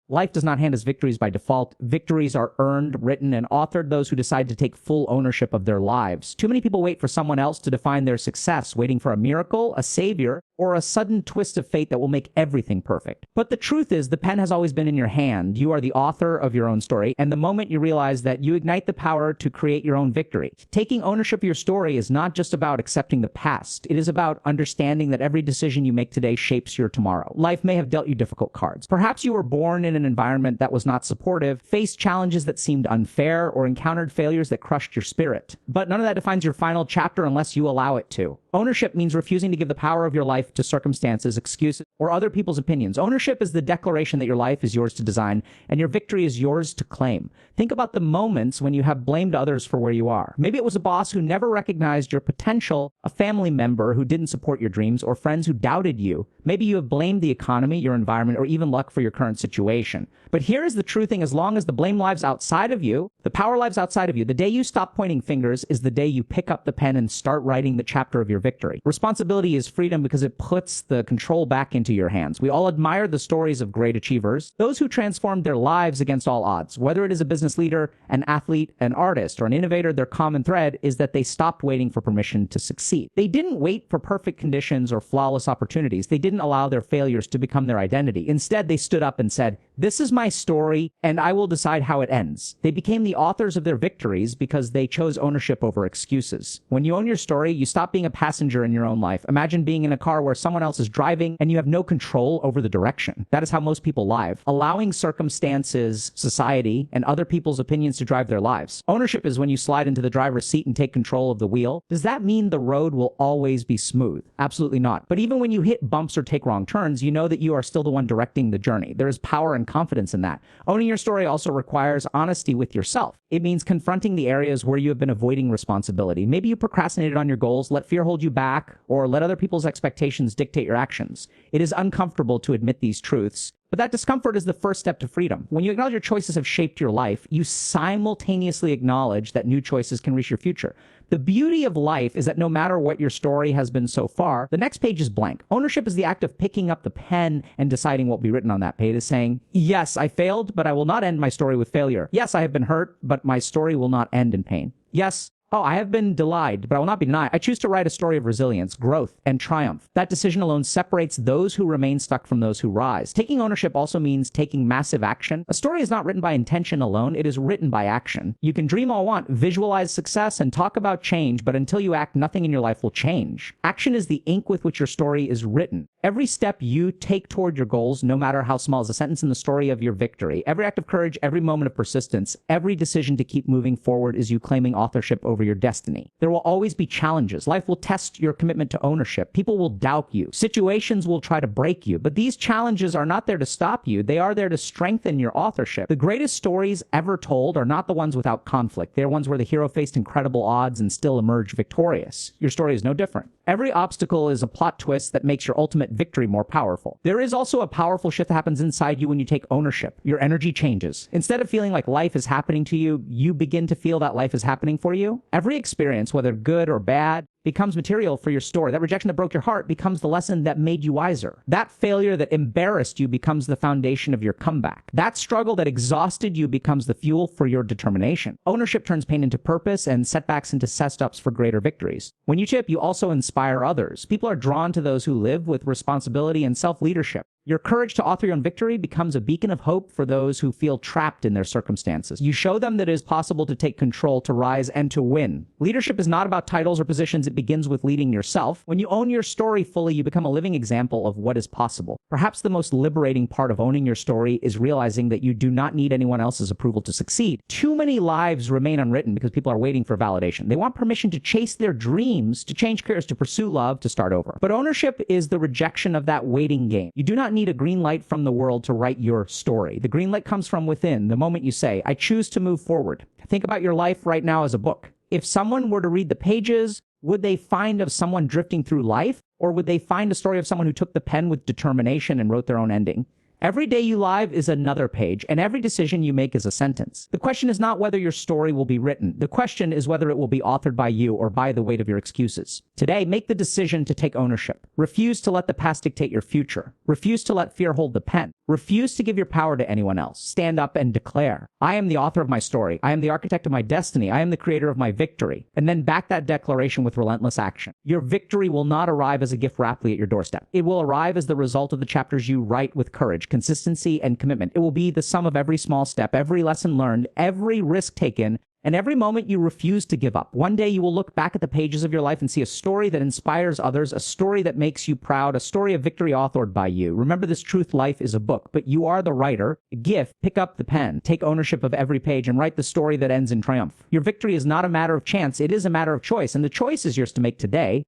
Life does not hand us victories by default. Victories are earned, written, and authored those who decide to take full ownership of their lives. Too many people wait for someone else to define their success, waiting for a miracle, a savior, or a sudden twist of fate that will make everything perfect. But the truth is, the pen has always been in your hand. You are the author of your own story, and the moment you realize that, you ignite the power to create your own victory. Taking ownership of your story is not just about accepting the past. It is about understanding that every decision you make today shapes your tomorrow. Life may have dealt you difficult cards. Perhaps you were born in an environment that was not supportive, faced challenges that seemed unfair, or encountered failures that crushed your spirit. But none of that defines your final chapter unless you allow it to. Ownership means refusing to give the power of your life to circumstances, excuses, or other people's opinions. Ownership is the declaration that your life is yours to design, and your victory is yours to claim. Think about the moments when you have blamed others for where you are. Maybe it was a boss who never recognized your potential, a family member who didn't support your dreams, or friends who doubted you. Maybe you have blamed the economy, your environment, or even luck for your current situation. But here is the true thing: as long as the blame lives outside of you, the power lives outside of you, the day you stop pointing fingers is the day you pick up the pen and start writing the chapter of your victory. Responsibility is freedom because it puts the control back into your hands. We all admire the stories of great achievers, those who transformed their lives against all odds. Whether it is a business leader, an athlete, an artist, or an innovator, their common thread is that they stopped waiting for permission to succeed. They didn't wait for perfect conditions or flawless opportunities. They didn't allow their failures to become their identity. Instead, they stood up and said, "This is my story, and I will decide how it ends." They became the authors of their victories because they chose ownership over excuses. When you own your story, you stop being a passenger in your own life. Imagine being in a car where someone else is driving and you have no control over the direction. That is how most people live, allowing circumstances, society, and other people's opinions to drive their lives. Ownership is when you slide into the driver's seat and take control of the wheel. Does that mean the road will always be smooth? Absolutely not. But even when you hit bumps or take wrong turns, you know that you are still the one directing the journey. There is power and confidence in that. Owning your story also requires honesty with yourself. It means confronting the areas where you have been avoiding responsibility. Maybe you procrastinated on your goals, let fear hold you back, or let other people's expectations dictate your actions. It is uncomfortable to admit these truths, but that discomfort is the first step to freedom. When you acknowledge your choices have shaped your life, you simultaneously acknowledge that new choices can reach your future. The beauty of life is that no matter what your story has been so far, the next page is blank. Ownership is the act of picking up the pen and deciding what will be written on that page. It is saying, yes, I failed, but I will not end my story with failure. Yes, I have been hurt, but my story will not end in pain. Yes, I have been denied, but I will not be denied. I choose to write a story of resilience, growth, and triumph. That decision alone separates those who remain stuck from those who rise. Taking ownership also means taking massive action. A story is not written by intention alone. It is written by action. You can dream all want, visualize success, and talk about change, but until you act, nothing in your life will change. Action is the ink with which your story is written. Every step you take toward your goals, no matter how small, is a sentence in the story of your victory. Every act of courage, every moment of persistence, every decision to keep moving forward is you claiming authorship over your destiny. There will always be challenges. Life will test your commitment to ownership. People will doubt you. Situations will try to break you. But these challenges are not there to stop you. They are there to strengthen your authorship. The greatest stories ever told are not the ones without conflict. They're ones where the hero faced incredible odds and still emerged victorious. Your story is no different. Every obstacle is a plot twist that makes your ultimate victory more powerful. There is also a powerful shift that happens inside you when you take ownership. Your energy changes. Instead of feeling like life is happening to you, you begin to feel that life is happening for you. Every experience, whether good or bad, becomes material for your story. That rejection that broke your heart becomes the lesson that made you wiser. That failure that embarrassed you becomes the foundation of your comeback. That struggle that exhausted you becomes the fuel for your determination. Ownership turns pain into purpose and setbacks into setups for greater victories. When you tip, you also inspire others. People are drawn to those who live with responsibility and self-leadership. Your courage to author your own victory becomes a beacon of hope for those who feel trapped in their circumstances. You show them that it is possible to take control, to rise, and to win. Leadership is not about titles or positions. It begins with leading yourself. When you own your story fully, you become a living example of what is possible. Perhaps the most liberating part of owning your story is realizing that you do not need anyone else's approval to succeed. Too many lives remain unwritten because people are waiting for validation. They want permission to chase their dreams, to change careers, to pursue love, to start over. But ownership is the rejection of that waiting game. You do not need a green light from the world to write your story. The green light comes from within, the moment you say, I choose to move forward. Think about your life right now as a book. If someone were to read the pages, would they find of someone drifting through life? Or would they find a story of someone who took the pen with determination and wrote their own ending? Every day you live is another page, and every decision you make is a sentence. The question is not whether your story will be written. The question is whether it will be authored by you or by the weight of your excuses. Today, make the decision to take ownership. Refuse to let the past dictate your future. Refuse to let fear hold the pen. Refuse to give your power to anyone else. Stand up and declare, I am the author of my story. I am the architect of my destiny. I am the creator of my victory. And then back that declaration with relentless action. Your victory will not arrive as a gift rapidly at your doorstep. It will arrive as the result of the chapters you write with courage, consistency, and commitment. It will be the sum of every small step, every lesson learned, every risk taken, and every moment you refuse to give up. One day you will look back at the pages of your life and see a story that inspires others, a story that makes you proud, a story of victory authored by you. Remember this truth, life is a book, but you are the writer. Gift, pick up the pen, take ownership of every page, and write the story that ends in triumph. Your victory is not a matter of chance, it is a matter of choice, and the choice is yours to make today.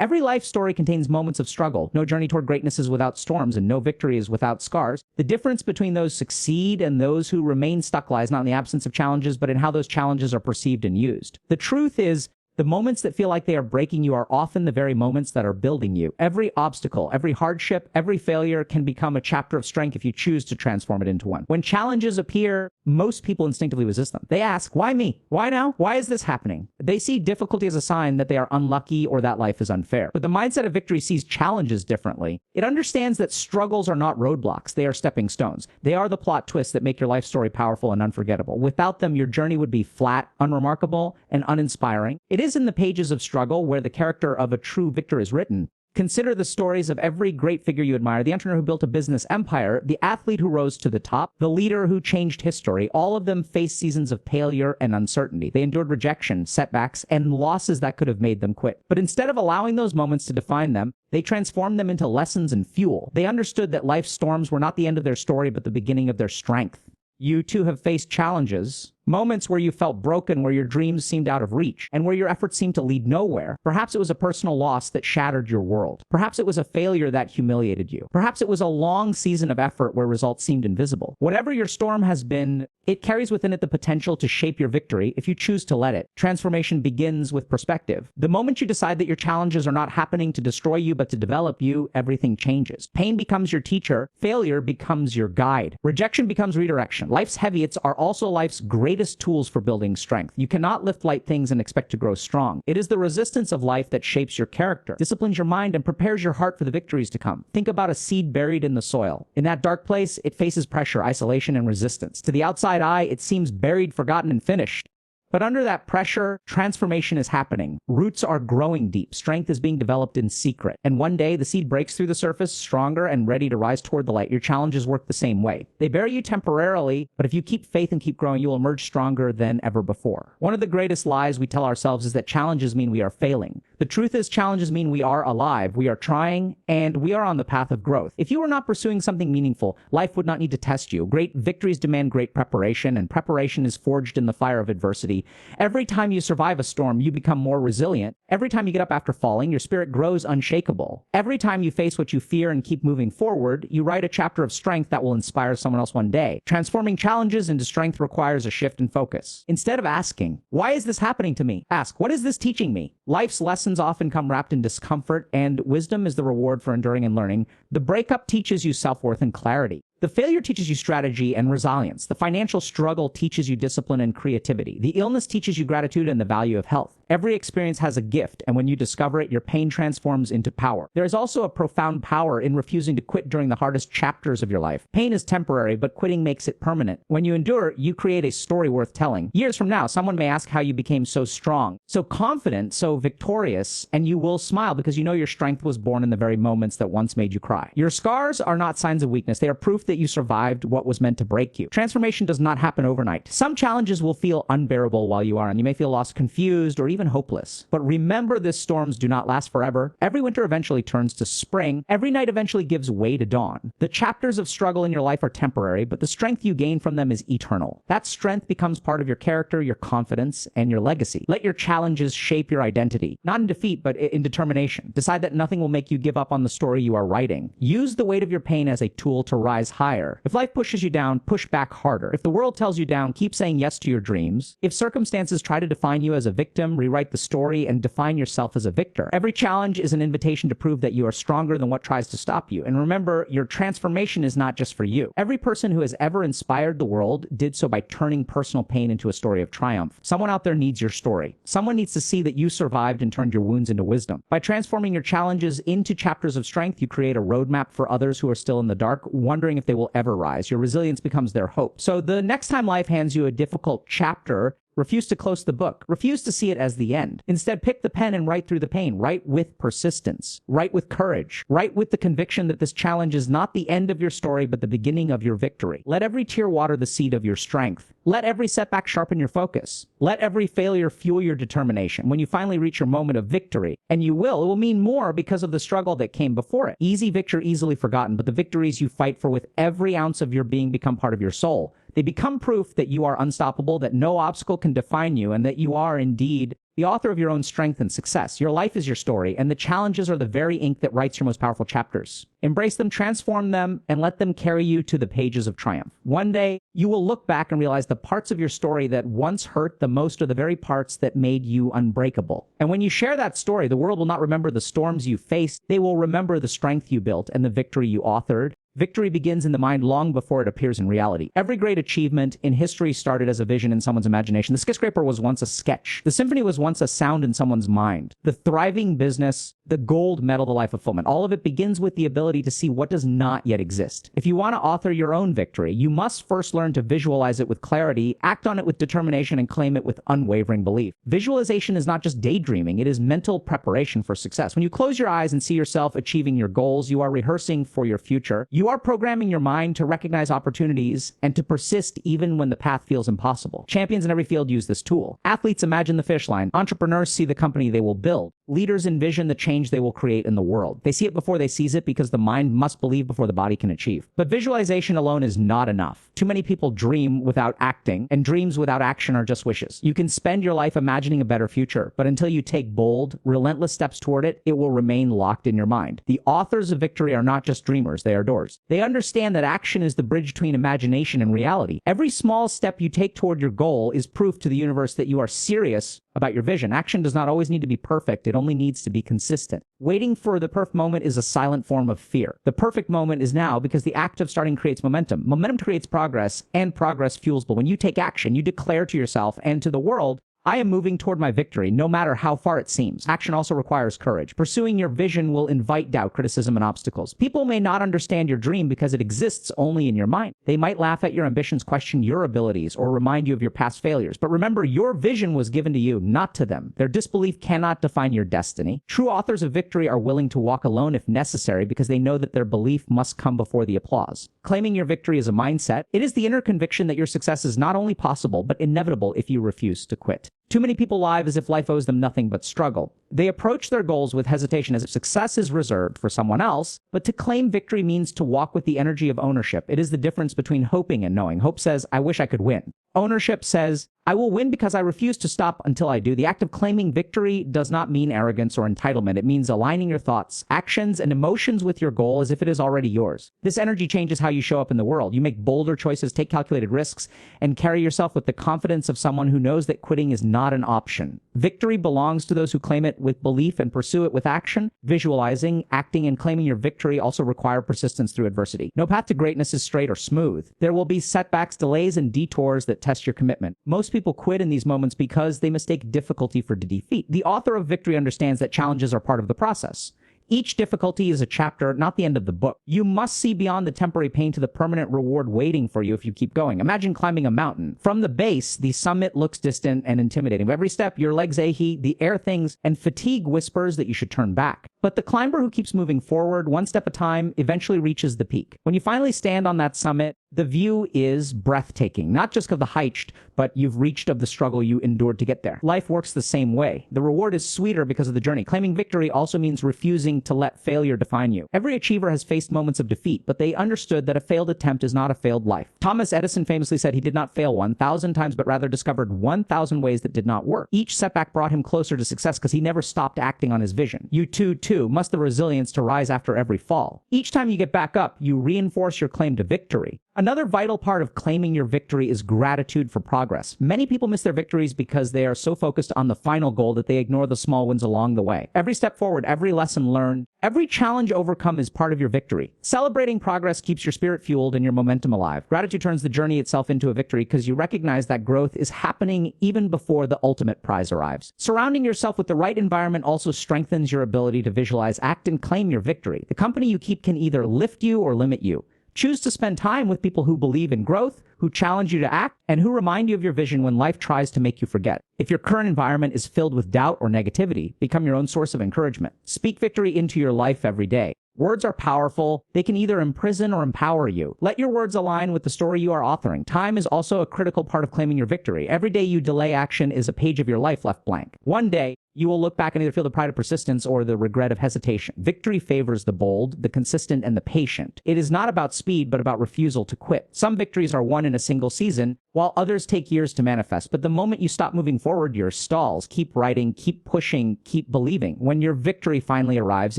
Every life story contains moments of struggle. No journey toward greatness is without storms, and no victory is without scars. The difference between those who succeed and those who remain stuck lies not in the absence of challenges, but in how those challenges are perceived and used. The truth is, the moments that feel like they are breaking you are often the very moments that are building you. Every obstacle, every hardship, every failure can become a chapter of strength if you choose to transform it into one. When challenges appear, most people instinctively resist them. They ask, why me? Why now? Why is this happening? They see difficulty as a sign that they are unlucky or that life is unfair. But the mindset of victory sees challenges differently. It understands that struggles are not roadblocks. They are stepping stones. They are the plot twists that make your life story powerful and unforgettable. Without them, your journey would be flat, unremarkable, and uninspiring. It is in the pages of struggle where the character of a true victor is written. Consider the stories of every great figure you admire, the entrepreneur who built a business empire, the athlete who rose to the top, the leader who changed history. All of them faced seasons of failure and uncertainty. They endured rejection, setbacks, and losses that could have made them quit. But instead of allowing those moments to define them, they transformed them into lessons and fuel. They understood that life's storms were not the end of their story, but the beginning of their strength. You too have faced challenges, moments where you felt broken, where your dreams seemed out of reach, and where your efforts seemed to lead nowhere. Perhaps it was a personal loss that shattered your world. Perhaps it was a failure that humiliated you. Perhaps it was a long season of effort where results seemed invisible. Whatever your storm has been, it carries within it the potential to shape your victory if you choose to let it. Transformation begins with perspective. The moment you decide that your challenges are not happening to destroy you but to develop you, everything changes. Pain becomes your teacher. Failure becomes your guide. Rejection becomes redirection. Life's heavyweights are also life's greatest tools for building strength. You cannot lift light things and expect to grow strong. It is the resistance of life that shapes your character, disciplines your mind, and prepares your heart for the victories to come. Think about a seed buried in the soil. In that dark place, it faces pressure, isolation, and resistance. To the outside eye, it seems buried, forgotten, and finished. But under that pressure, transformation is happening. Roots are growing deep. Strength is being developed in secret. And one day, the seed breaks through the surface, stronger and ready to rise toward the light. Your challenges work the same way. They bury you temporarily, but if you keep faith and keep growing, you will emerge stronger than ever before. One of the greatest lies we tell ourselves is that challenges mean we are failing. The truth is, challenges mean we are alive, we are trying, and we are on the path of growth. If you were not pursuing something meaningful, life would not need to test you. Great victories demand great preparation, and preparation is forged in the fire of adversity. Every time you survive a storm, you become more resilient. Every time you get up after falling, your spirit grows unshakable. Every time you face what you fear and keep moving forward, you write a chapter of strength that will inspire someone else one day. Transforming challenges into strength requires a shift in focus. Instead of asking, why is this happening to me? Ask, what is this teaching me? Life's lessons often come wrapped in discomfort, and wisdom is the reward for enduring and learning. The breakup teaches you self-worth and clarity. The failure teaches you strategy and resilience. The financial struggle teaches you discipline and creativity. The illness teaches you gratitude and the value of health. Every experience has a gift, and when you discover it, your pain transforms into power. There is also a profound power in refusing to quit during the hardest chapters of your life. Pain is temporary, but quitting makes it permanent. When you endure, you create a story worth telling. Years from now, someone may ask how you became so strong, so confident, so victorious, and you will smile because you know your strength was born in the very moments that once made you cry. Your scars are not signs of weakness. They are proof that you survived what was meant to break you. Transformation does not happen overnight. Some challenges will feel unbearable while you are, and you may feel lost, confused, or even hopeless. But remember, these storms do not last forever. Every winter eventually turns to spring. Every night eventually gives way to dawn. The chapters of struggle in your life are temporary, but the strength you gain from them is eternal. That strength becomes part of your character, your confidence, and your legacy. Let your challenges shape your identity, not in defeat, but in determination. Decide that nothing will make you give up on the story you are writing. Use the weight of your pain as a tool to rise higher. If life pushes you down, push back harder. If the world tells you down, keep saying yes to your dreams. If circumstances try to define you as a victim, rewrite the story, and define yourself as a victor. Every challenge is an invitation to prove that you are stronger than what tries to stop you. And remember, your transformation is not just for you. Every person who has ever inspired the world did so by turning personal pain into a story of triumph. Someone out there needs your story. Someone needs to see that you survived and turned your wounds into wisdom. By transforming your challenges into chapters of strength, you create a roadmap for others who are still in the dark, wondering if they will ever rise. Your resilience becomes their hope. So the next time life hands you a difficult chapter, refuse to close the book. Refuse to see it as the end. Instead, pick the pen and write through the pain. Write with persistence. Write with courage. Write with the conviction that this challenge is not the end of your story, but the beginning of your victory. Let every tear water the seed of your strength. Let every setback sharpen your focus. Let every failure fuel your determination. When you finally reach your moment of victory, and it will mean more because of the struggle that came before it. Easy victory, easily forgotten, but the victories you fight for with every ounce of your being become part of your soul. They become proof that you are unstoppable, that no obstacle can define you, and that you are indeed the author of your own strength and success. Your life is your story, and the challenges are the very ink that writes your most powerful chapters. Embrace them, transform them, and let them carry you to the pages of triumph. One day, you will look back and realize the parts of your story that once hurt the most are the very parts that made you unbreakable. And when you share that story, the world will not remember the storms you faced. They will remember the strength you built and the victory you authored. Victory begins in the mind long before it appears in reality. Every great achievement in history started as a vision in someone's imagination. The skyscraper was once a sketch. The symphony was once a sound in someone's mind. The thriving business, the gold medal, the life fulfillment, all of it begins with the ability to see what does not yet exist. If you want to author your own victory, you must first learn to visualize it with clarity, act on it with determination, and claim it with unwavering belief. Visualization is not just daydreaming, it is mental preparation for success. When you close your eyes and see yourself achieving your goals, you are rehearsing for your future. You are programming your mind to recognize opportunities and to persist even when the path feels impossible. Champions in every field use this tool. Athletes imagine the finish line. Entrepreneurs see the company they will build. Leaders envision the change they will create in the world. They see it before they seize it because the mind must believe before the body can achieve. But visualization alone is not enough. Too many people dream without acting, and dreams without action are just wishes. You can spend your life imagining a better future, but until you take bold, relentless steps toward it, it will remain locked in your mind. The authors of victory are not just dreamers, they are doors. They understand that action is the bridge between imagination and reality. Every small step you take toward your goal is proof to the universe that you are serious about your vision. Action does not always need to be perfect. It only needs to be consistent. Waiting for the perfect moment is a silent form of fear. The perfect moment is now because the act of starting creates momentum. Momentum creates progress, and progress fuels. But when you take action, you declare to yourself and to the world, I am moving toward my victory, no matter how far it seems. Action also requires courage. Pursuing your vision will invite doubt, criticism, and obstacles. People may not understand your dream because it exists only in your mind. They might laugh at your ambitions, question your abilities, or remind you of your past failures. But remember, your vision was given to you, not to them. Their disbelief cannot define your destiny. True authors of victory are willing to walk alone if necessary because they know that their belief must come before the applause. Claiming your victory is a mindset. It is the inner conviction that your success is not only possible, but inevitable if you refuse to quit. Too many people live as if life owes them nothing but struggle. They approach their goals with hesitation as if success is reserved for someone else, but to claim victory means to walk with the energy of ownership. It is the difference between hoping and knowing. Hope says, I wish I could win. Ownership says, I will win because I refuse to stop until I do. The act of claiming victory does not mean arrogance or entitlement. It means aligning your thoughts, actions, and emotions with your goal as if it is already yours. This energy changes how you show up in the world. You make bolder choices, take calculated risks, and carry yourself with the confidence of someone who knows that quitting is not an option. Victory belongs to those who claim it with belief and pursue it with action. Visualizing, acting, and claiming your victory also require persistence through adversity. No path to greatness is straight or smooth. There will be setbacks, delays, and detours that test your commitment. Most people quit in these moments because they mistake difficulty for defeat. The author of victory understands that challenges are part of the process. Each difficulty is a chapter, not the end of the book. You must see beyond the temporary pain to the permanent reward waiting for you if you keep going. Imagine climbing a mountain. From the base, the summit looks distant and intimidating. Every step, your legs ache, the air things, and fatigue whispers that you should turn back. But the climber who keeps moving forward, one step at a time, eventually reaches the peak. When you finally stand on that summit, the view is breathtaking, not just of the height, but you've reached of the struggle you endured to get there. Life works the same way. The reward is sweeter because of the journey. Claiming victory also means refusing to let failure define you. Every achiever has faced moments of defeat, but they understood that a failed attempt is not a failed life. Thomas Edison famously said he did not fail 1,000 times, but rather discovered 1,000 ways that did not work. Each setback brought him closer to success because he never stopped acting on his vision. You too, must have the resilience to rise after every fall. Each time you get back up, you reinforce your claim to victory. Another vital part of claiming your victory is gratitude for progress. Many people miss their victories because they are so focused on the final goal that they ignore the small wins along the way. Every step forward, every lesson learned, every challenge overcome is part of your victory. Celebrating progress keeps your spirit fueled and your momentum alive. Gratitude turns the journey itself into a victory because you recognize that growth is happening even before the ultimate prize arrives. Surrounding yourself with the right environment also strengthens your ability to visualize, act, and claim your victory. The company you keep can either lift you or limit you. Choose to spend time with people who believe in growth, who challenge you to act, and who remind you of your vision when life tries to make you forget. If your current environment is filled with doubt or negativity, become your own source of encouragement. Speak victory into your life every day. Words are powerful. They can either imprison or empower you. Let your words align with the story you are authoring. Time is also a critical part of claiming your victory. Every day you delay action is a page of your life left blank. One day, you will look back and either feel the pride of persistence or the regret of hesitation. Victory favors the bold, the consistent, and the patient. It is not about speed, but about refusal to quit. Some victories are won in a single season, while others take years to manifest. But the moment you stop moving forward, your stalls. Keep writing, keep pushing, keep believing. When your victory finally arrives,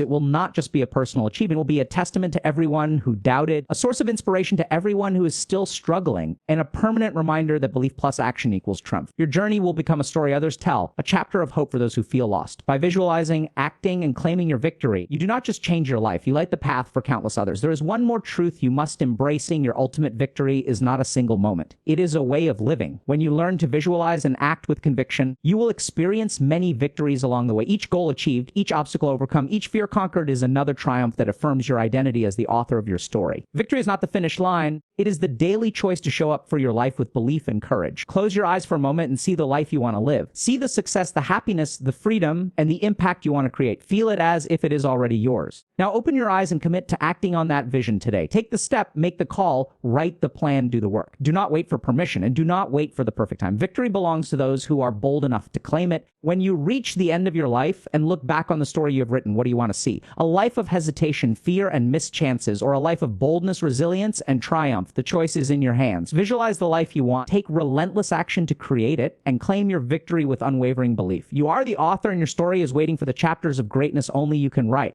it will not just be a personal achievement. It will be a testament to everyone who doubted, a source of inspiration to everyone who is still struggling, and a permanent reminder that belief plus action equals triumph. Your journey will become a story others tell, a chapter of hope for those who feel lost. By visualizing, acting, and claiming your victory, you do not just change your life, you light the path for countless others. There is one more truth you must embrace. Your ultimate victory is not a single moment. It is a way of living. When you learn to visualize and act with conviction, you will experience many victories along the way. Each goal achieved, each obstacle overcome, each fear conquered is another triumph that affirms your identity as the author of your story. Victory is not the finish line. It is the daily choice to show up for your life with belief and courage. Close your eyes for a moment and see the life you want to live. See the success, the happiness, the freedom, and the impact you want to create. Feel it as if it is already yours. Now open your eyes and commit to acting on that vision today. Take the step, make the call, write the plan, do the work. Do not wait for permission and do not wait for the perfect time. Victory belongs to those who are bold enough to claim it. When you reach the end of your life and look back on the story you have written, what do you want to see? A life of hesitation, fear, and missed chances, or a life of boldness, resilience, and triumph? The choice is in your hands. Visualize the life you want, take relentless action to create it, and claim your victory with unwavering belief. You are the author and your story is waiting for the chapters of greatness only you can write.